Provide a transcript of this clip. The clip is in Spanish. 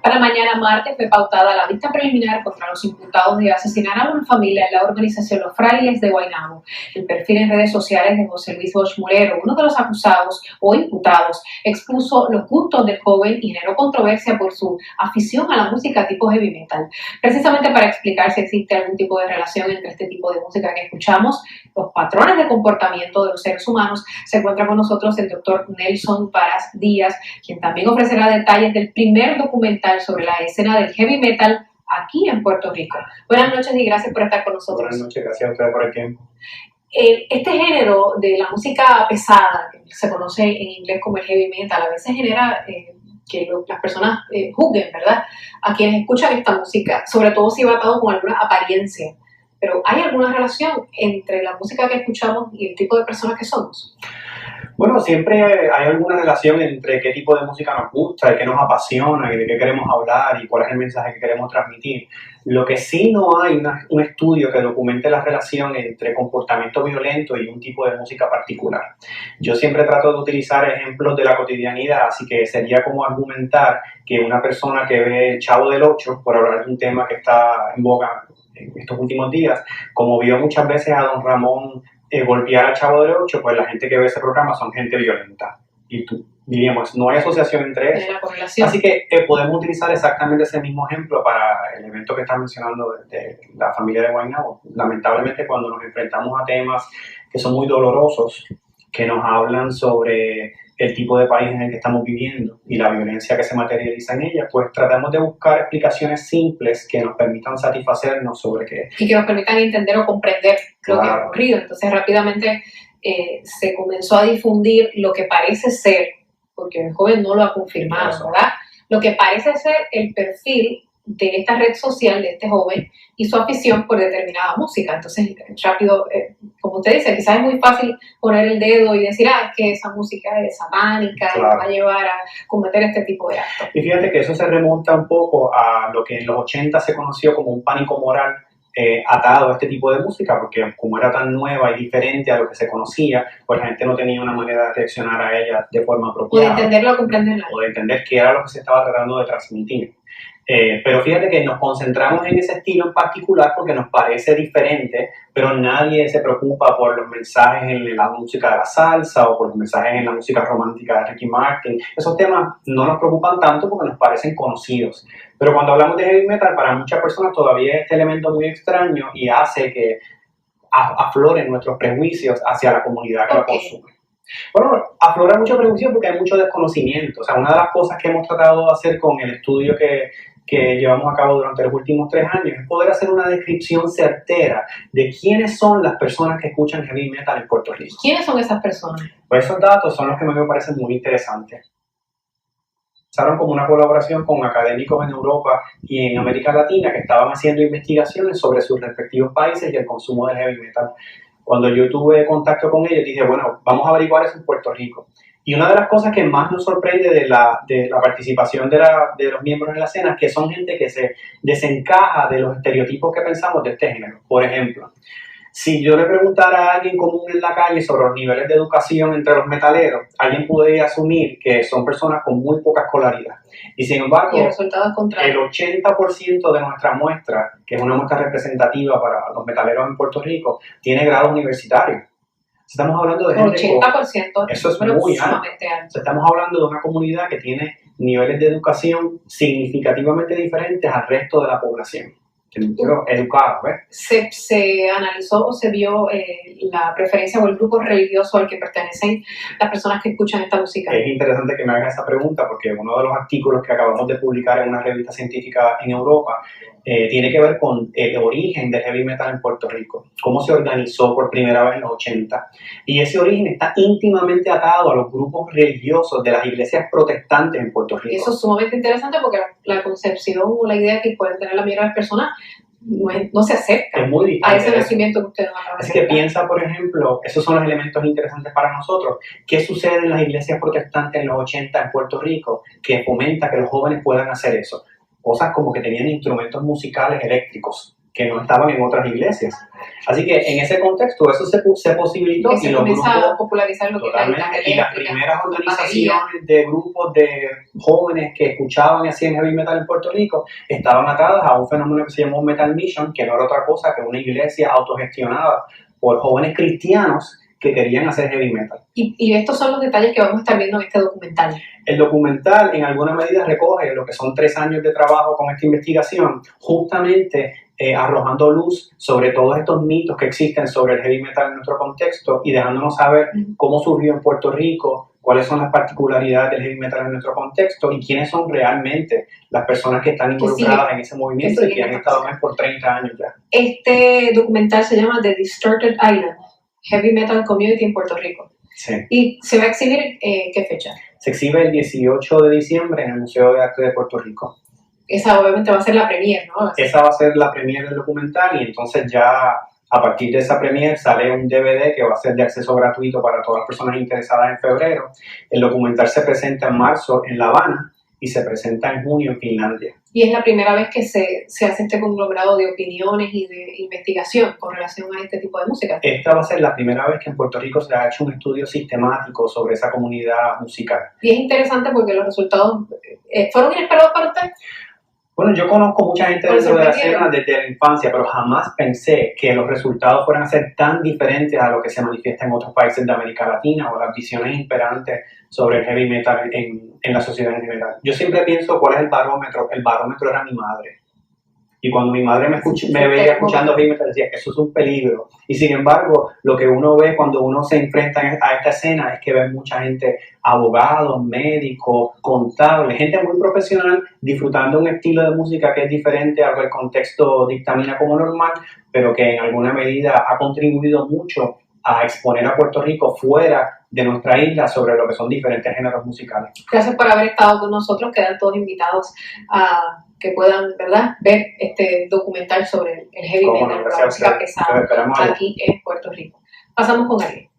Para mañana martes fue pautada la vista preliminar contra los imputados de asesinar a una familia en la organización Los Frailes de Guaynabo. El perfil en redes sociales de José Luis Bosch Mulero, uno de los acusados o imputados, expuso los gustos del joven y generó controversia por su afición a la música tipo heavy metal. Precisamente para explicar si existe algún tipo de relación entre este tipo de música que escuchamos, los patrones de comportamiento de los seres humanos, se encuentra con nosotros el doctor Nelson Varas Díaz, quien también ofrecerá detalles del primer documental sobre la escena del heavy metal aquí en Puerto Rico. Buenas noches y gracias por estar con nosotros. Buenas noches, gracias a ustedes por el tiempo. Este género de la música pesada, que se conoce en inglés como el heavy metal, a veces genera que las personas juzguen, ¿verdad?, a quienes escuchan esta música, sobre todo si va atado con alguna apariencia. Pero ¿hay alguna relación entre la música que escuchamos y el tipo de personas que somos? Bueno, siempre hay alguna relación entre qué tipo de música nos gusta, y qué nos apasiona, y de qué queremos hablar, y cuál es el mensaje que queremos transmitir. Lo que sí no hay un estudio que documente la relación entre comportamiento violento y un tipo de música particular. Yo siempre trato de utilizar ejemplos de la cotidianidad, así que sería como argumentar que una persona que ve El Chavo del Ocho, por hablar de un tema que está en boga en estos últimos días, como vio muchas veces a don Ramón golpear al Chavo del Ocho, pues la gente que ve ese programa son gente violenta. Y diríamos, no hay asociación entre eso. Así que podemos utilizar exactamente ese mismo ejemplo para el evento que estás mencionando de la familia de Guaynabo. Lamentablemente, cuando nos enfrentamos a temas que son muy dolorosos, que nos hablan sobre el tipo de país en el que estamos viviendo y la violencia que se materializa en ella, pues tratamos de buscar explicaciones simples que nos permitan satisfacernos sobre qué. Y que nos permitan entender o comprender lo que ha ocurrido. Entonces rápidamente se comenzó a difundir lo que parece ser, porque el joven no lo ha confirmado, ¿verdad?, lo que parece ser el perfil de esta red social de este joven y su afición por determinada música. Entonces, rápido, como usted dice, quizás es muy fácil poner el dedo y decir, es que esa música es satánica y va a llevar a cometer este tipo de actos. Y fíjate que eso se remonta un poco a lo que en los 80 se conoció como un pánico moral atado a este tipo de música, porque como era tan nueva y diferente a lo que se conocía, pues la gente no tenía una manera de reaccionar a ella de forma apropiada. O de entenderlo o comprenderla. O de entender qué era lo que se estaba tratando de transmitir. Pero fíjate que nos concentramos en ese estilo en particular porque nos parece diferente, pero nadie se preocupa por los mensajes en la música de la salsa o por los mensajes en la música romántica de Ricky Martin. Esos temas no nos preocupan tanto porque nos parecen conocidos. Pero cuando hablamos de heavy metal, para muchas personas todavía es este elemento muy extraño y hace que afloren nuestros prejuicios hacia la comunidad que lo consume. Bueno, aflora mucho prejuicio porque hay mucho desconocimiento. O sea, una de las cosas que hemos tratado de hacer con el estudio que llevamos a cabo durante los últimos 3 años es poder hacer una descripción certera de quiénes son las personas que escuchan heavy metal en Puerto Rico. ¿Quiénes son esas personas? Pues esos datos son los que me parecen muy interesantes. Empezaron como una colaboración con académicos en Europa y en América Latina que estaban haciendo investigaciones sobre sus respectivos países y el consumo de heavy metal. Cuando yo tuve contacto con ellos, dije, bueno, vamos a averiguar eso en Puerto Rico. Y una de las cosas que más nos sorprende de la participación de los miembros en la escena es que son gente que se desencaja de los estereotipos que pensamos de este género. Por ejemplo, si yo le preguntara a alguien común en la calle sobre los niveles de educación entre los metaleros, alguien podría asumir que son personas con muy poca escolaridad. Y sin embargo, el 80% de nuestra muestra, que es una muestra representativa para los metaleros en Puerto Rico, tiene grado universitario. Estamos hablando de gente 80%. Eso es muy alto. Estamos hablando de una comunidad que tiene niveles de educación significativamente diferentes al resto de la población. Educado, Se analizó o se vio la preferencia o el grupo religioso al que pertenecen las personas que escuchan esta música. Es interesante que me hagas esa pregunta porque uno de los artículos que acabamos de publicar en una revista científica en Europa tiene que ver con el origen del heavy metal en Puerto Rico, cómo se organizó por primera vez en los 80. Y ese origen está íntimamente atado a los grupos religiosos de las iglesias protestantes en Puerto Rico. Y eso es sumamente interesante porque la concepción o la idea que pueden tener la mayoría de las personas no se acerca a ese nacimiento que usted nos acaba de decir. Así que piensa, por ejemplo, esos son los elementos interesantes para nosotros. ¿Qué sucede en las iglesias protestantes en los 80 en Puerto Rico que fomenta que los jóvenes puedan hacer eso? Cosas como que tenían instrumentos musicales eléctricos que no estaban en otras iglesias. Así que en ese contexto eso se posibilitó Que y se los comienza grupos a popularizar lo que es la totalmente, guitarra y las eléctrica, primeras batería. organizaciones de grupos de jóvenes que escuchaban y hacían heavy metal en Puerto Rico estaban atadas a un fenómeno que se llamó Metal Mission, que no era otra cosa que una iglesia autogestionada por jóvenes cristianos que querían hacer heavy metal. Y estos son los detalles que vamos a estar viendo en este documental. El documental en alguna medida recoge lo que son 3 años de trabajo con esta investigación, justamente arrojando luz sobre todos estos mitos que existen sobre el heavy metal en nuestro contexto y dejándonos saber cómo surgió en Puerto Rico, cuáles son las particularidades del heavy metal en nuestro contexto y quiénes son realmente las personas que están involucradas en ese movimiento y que han estado en él por 30 años ya. Este documental se llama The Distorted Island, Heavy Metal Community en Puerto Rico. Sí. ¿Y se va a exhibir qué fecha? Se exhibe el 18 de diciembre en el Museo de Arte de Puerto Rico. Esa obviamente va a ser la premier, ¿no? Esa va a ser la premier del documental y entonces ya a partir de esa premier sale un DVD que va a ser de acceso gratuito para todas las personas interesadas en febrero. El documental se presenta en marzo en La Habana y se presenta en junio en Finlandia. Y es la primera vez que se hace este conglomerado de opiniones y de investigación con relación a este tipo de música. Esta va a ser la primera vez que en Puerto Rico se ha hecho un estudio sistemático sobre esa comunidad musical. Y es interesante porque los resultados fueron inesperados para usted. Bueno, yo conozco mucha gente dentro de la escena desde la infancia, pero jamás pensé que los resultados fueran a ser tan diferentes a lo que se manifiesta en otros países de América Latina o las visiones imperantes sobre el heavy metal en la sociedad en general. Yo siempre pienso, ¿cuál es el barómetro? El barómetro era mi madre. Y cuando mi madre me veía escuchando heavy metal, decía que eso es un peligro. Y sin embargo, lo que uno ve cuando uno se enfrenta a esta escena es que ve mucha gente, abogados, médicos, contables, gente muy profesional disfrutando un estilo de música que es diferente a lo que el contexto dictamina como normal, pero que en alguna medida ha contribuido mucho a exponer a Puerto Rico fuera de nuestra isla sobre lo que son diferentes géneros musicales. Gracias por haber estado con nosotros. Quedan todos invitados a que puedan, ¿verdad?, ver este documental sobre el heavy metal, la música pesada aquí en Puerto Rico. Pasamos con alguien.